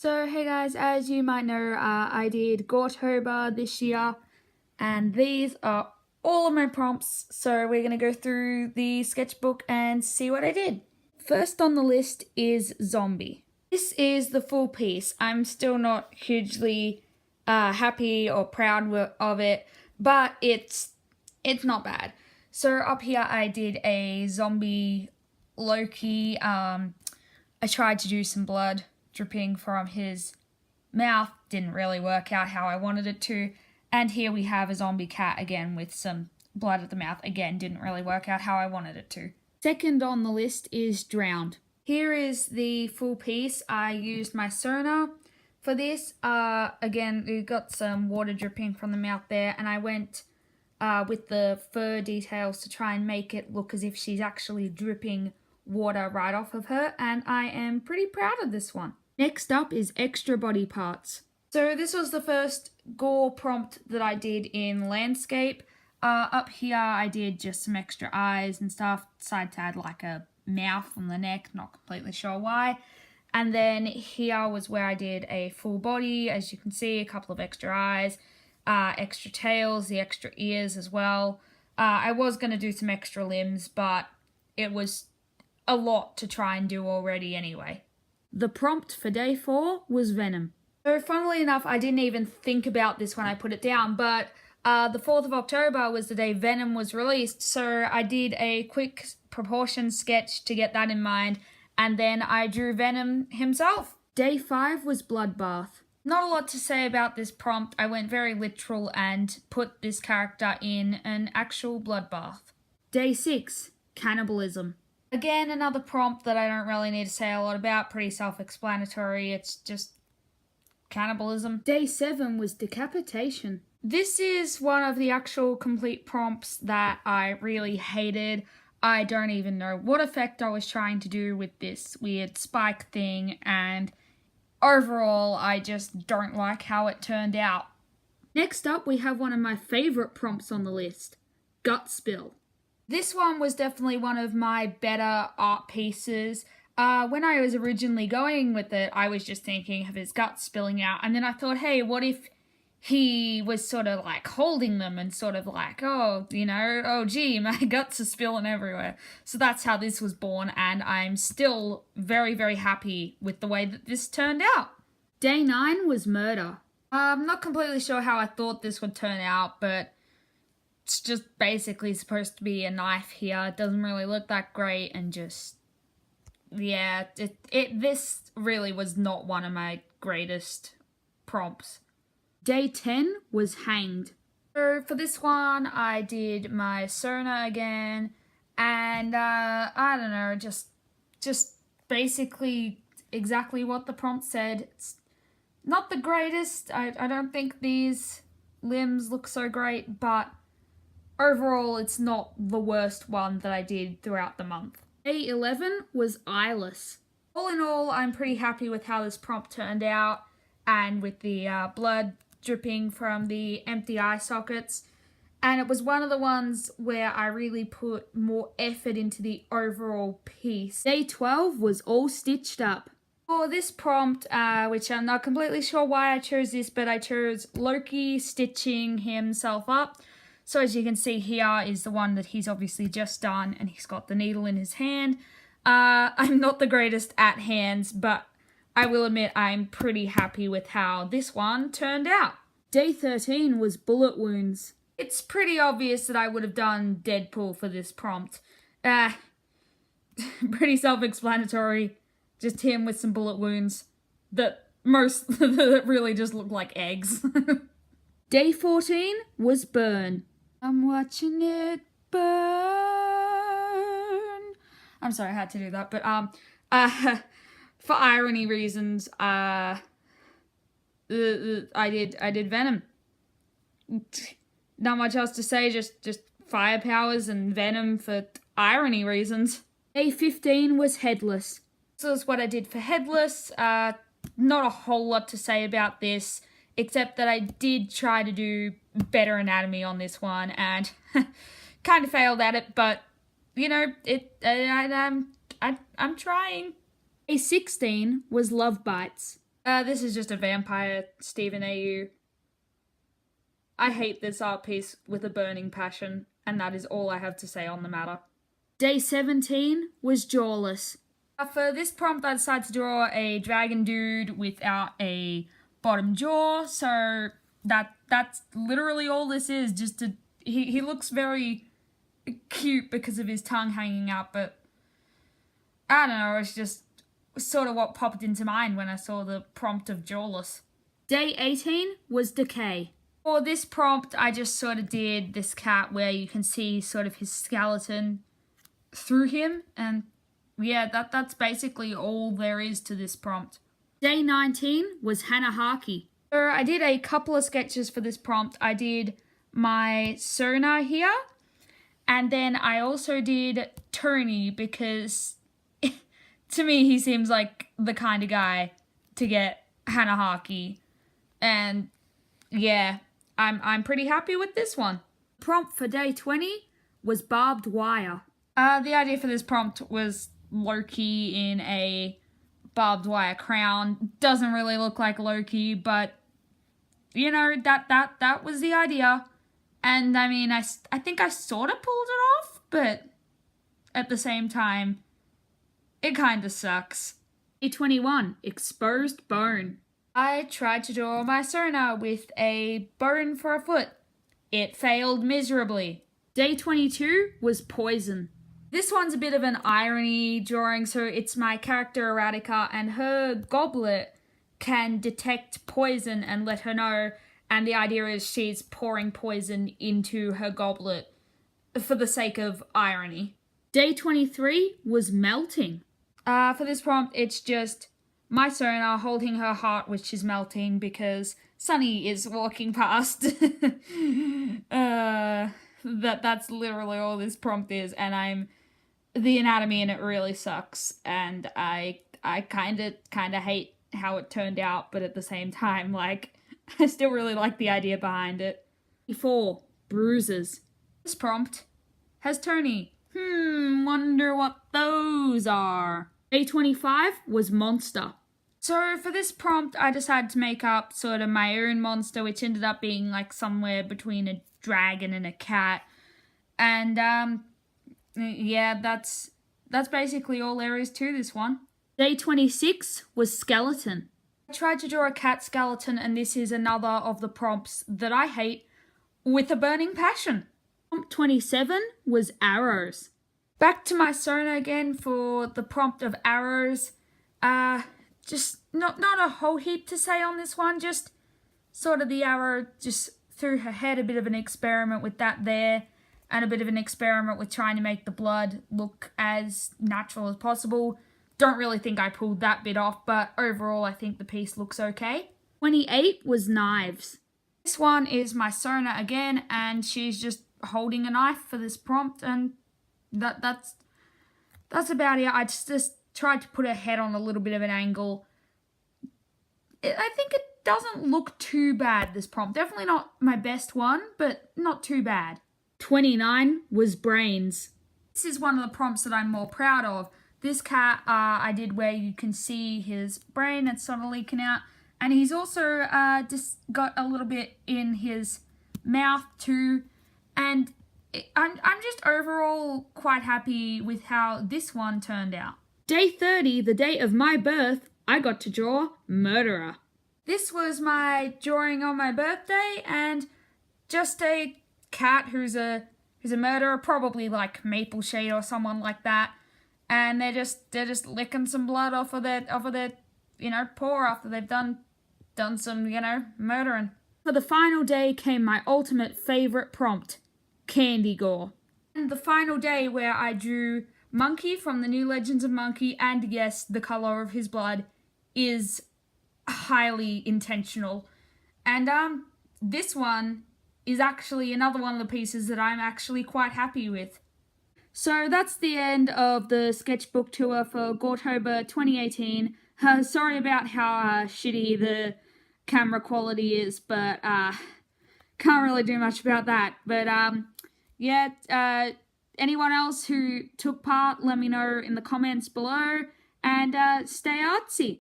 So hey guys, as you might know, I did Goretober this year, and these are all of my prompts, so we're going to go through the sketchbook and see what I did. First on the list is zombie. This is the full piece. I'm still not hugely happy or proud of it, but it's not bad. So up here I did a zombie Loki. I tried to do some blood dripping from his mouth, didn't really work out how I wanted it to. And here we have a zombie cat again with some blood at the mouth. Again, didn't really work out how I wanted it to. Second on the list is drowned. Here is the full piece. I used my sonar for this. Again, we got some water dripping from the mouth there, and I went with the fur details to try and make it look as if she's actually dripping water right off of her, and I am pretty proud of this one. Next up is extra body parts. So this was the first gore prompt that I did in landscape. Up here I did just some extra eyes and stuff, decided to add like a mouth on the neck, not completely sure why. And then here was where I did a full body, as you can see, a couple of extra eyes, extra tails, the extra ears as well. I was going to do some extra limbs, but it was a lot to try and do already anyway. The prompt for day 4 was Venom. So funnily enough, I didn't even think about this when I put it down, but the 4th of October was the day Venom was released, so I did a quick proportion sketch to get that in mind, and then I drew Venom himself. Day 5 was Bloodbath. Not a lot to say about this prompt. I went very literal and put this character in an actual bloodbath. Day 6, Cannibalism. Again, another prompt that I don't really need to say a lot about, pretty self-explanatory, it's just cannibalism. Day 7 was Decapitation. This is one of the actual complete prompts that I really hated. I don't even know what effect I was trying to do with this weird spike thing, and overall, I just don't like how it turned out. Next up, we have one of my favourite prompts on the list, Gut Spill. This one was definitely one of my better art pieces. When I was originally going with it, I was just thinking of his guts spilling out. And then I thought, hey, what if he was sort of like holding them and sort of like, oh, you know, oh gee, my guts are spilling everywhere. So that's how this was born, and I'm still very, very happy with the way that this turned out. Day 9 was Murder. I'm not completely sure how I thought this would turn out, but it's just basically supposed to be a knife here. It doesn't really look that great, and just, yeah, this really was not one of my greatest prompts. Day 10 was Hanged. So for this one, I did my sonar again, and I don't know, just basically exactly what the prompt said. It's not the greatest. I don't think these limbs look so great, but overall, it's not the worst one that I did throughout the month. Day 11 was Eyeless. All in all, I'm pretty happy with how this prompt turned out, and with the blood dripping from the empty eye sockets. And it was one of the ones where I really put more effort into the overall piece. Day 12 was All Stitched Up. For this prompt, which I'm not completely sure why I chose this, but I chose Loki stitching himself up. So as you can see here is the one that he's obviously just done, and he's got the needle in his hand. I'm not the greatest at hands, but I will admit I'm pretty happy with how this one turned out. Day 13 was Bullet Wounds. It's pretty obvious that I would have done Deadpool for this prompt. Pretty self-explanatory. Just him with some bullet wounds that really just look like eggs. Day 14 was Burn. I'm watching it burn. I'm sorry, I had to do that, but for irony reasons, I did Venom. Not much else to say, just fire powers and Venom for irony reasons. Day 15 was Headless. This is what I did for Headless. Not a whole lot to say about this, except that I did try to do better anatomy on this one, and kind of failed at it, but, you know, I'm trying. Day 16 was Love Bites. This is just a vampire, Stephen AU. I hate this art piece with a burning passion, and that is all I have to say on the matter. Day 17 was jawless. For this prompt, I decided to draw a dragon dude without a bottom jaw, so that's literally all this is. Just he looks very cute because of his tongue hanging out, but I don't know, it's just sort of what popped into mind when I saw the prompt of jawless. Day 18 was decay. For this prompt, I just sort of did this cat where you can see sort of his skeleton through him, and yeah, that's basically all there is to this prompt. Day 19 was Hanahaki. So I did a couple of sketches for this prompt. I did my Sona here, and then I also did Tony because to me he seems like the kind of guy to get Hanahaki, and yeah, I'm pretty happy with this one. Prompt for day 20 was barbed wire. The idea for this prompt was Loki in a barbed wire crown. Doesn't really look like Loki, but you know, that was the idea. And I mean, I think I sort of pulled it off, but at the same time, it kind of sucks. Day 21, exposed bone. I tried to draw my Sona with a bone for a foot. It failed miserably. Day 22 was poison. This one's a bit of an irony drawing, so it's my character Eradika, and her goblet can detect poison and let her know, and the idea is she's pouring poison into her goblet for the sake of irony. Day 23 was melting. For this prompt, it's just my Sona holding her heart, which is melting because Sunny is walking past. That's literally all this prompt is, and the anatomy in it really sucks, and I kind of hate how it turned out, but at the same time, like, I still really like the idea behind it. 4 bruises. This prompt has Tony. Wonder what those are. Day 25 was monster. So for this prompt, I decided to make up sort of my own monster, which ended up being like somewhere between a dragon and a cat. And yeah, that's basically all there is to this one. Day 26 was skeleton. I tried to draw a cat skeleton, and this is another of the prompts that I hate with a burning passion. Prompt 27 was arrows. Back to my Sona again for the prompt of arrows. Just not a whole heap to say on this one, just sort of the arrow just through her head, a bit of an experiment with that there, and a bit of an experiment with trying to make the blood look as natural as possible. Don't really think I pulled that bit off, but overall I think the piece looks okay. 28 was knives. This one is my Sona again, and she's just holding a knife for this prompt, and that's about it. I just tried to put her head on a little bit of an angle. I think it doesn't look too bad, this prompt. Definitely not my best one, but not too bad. 29 was brains. This is one of the prompts that I'm more proud of. This cat I did where you can see his brain that's sort of leaking out, and he's also just got a little bit in his mouth too, and I'm just overall quite happy with how this one turned out. Day 30, the day of my birth, I got to draw Murderer. This was my drawing on my birthday, and just a cat who's a murderer, probably like Maple Shade or someone like that, and they're just licking some blood off of their paw after they've done some murdering. For the final day came my ultimate favorite prompt, candy gore. And the final day where I drew Monkey from the New Legends of Monkey, and yes, the color of his blood is highly intentional. And this one is actually another one of the pieces that I'm actually quite happy with. So that's the end of the sketchbook tour for Goretober 2018. Sorry about how shitty the camera quality is, but can't really do much about that. But yeah, anyone else who took part, let me know in the comments below, and stay artsy.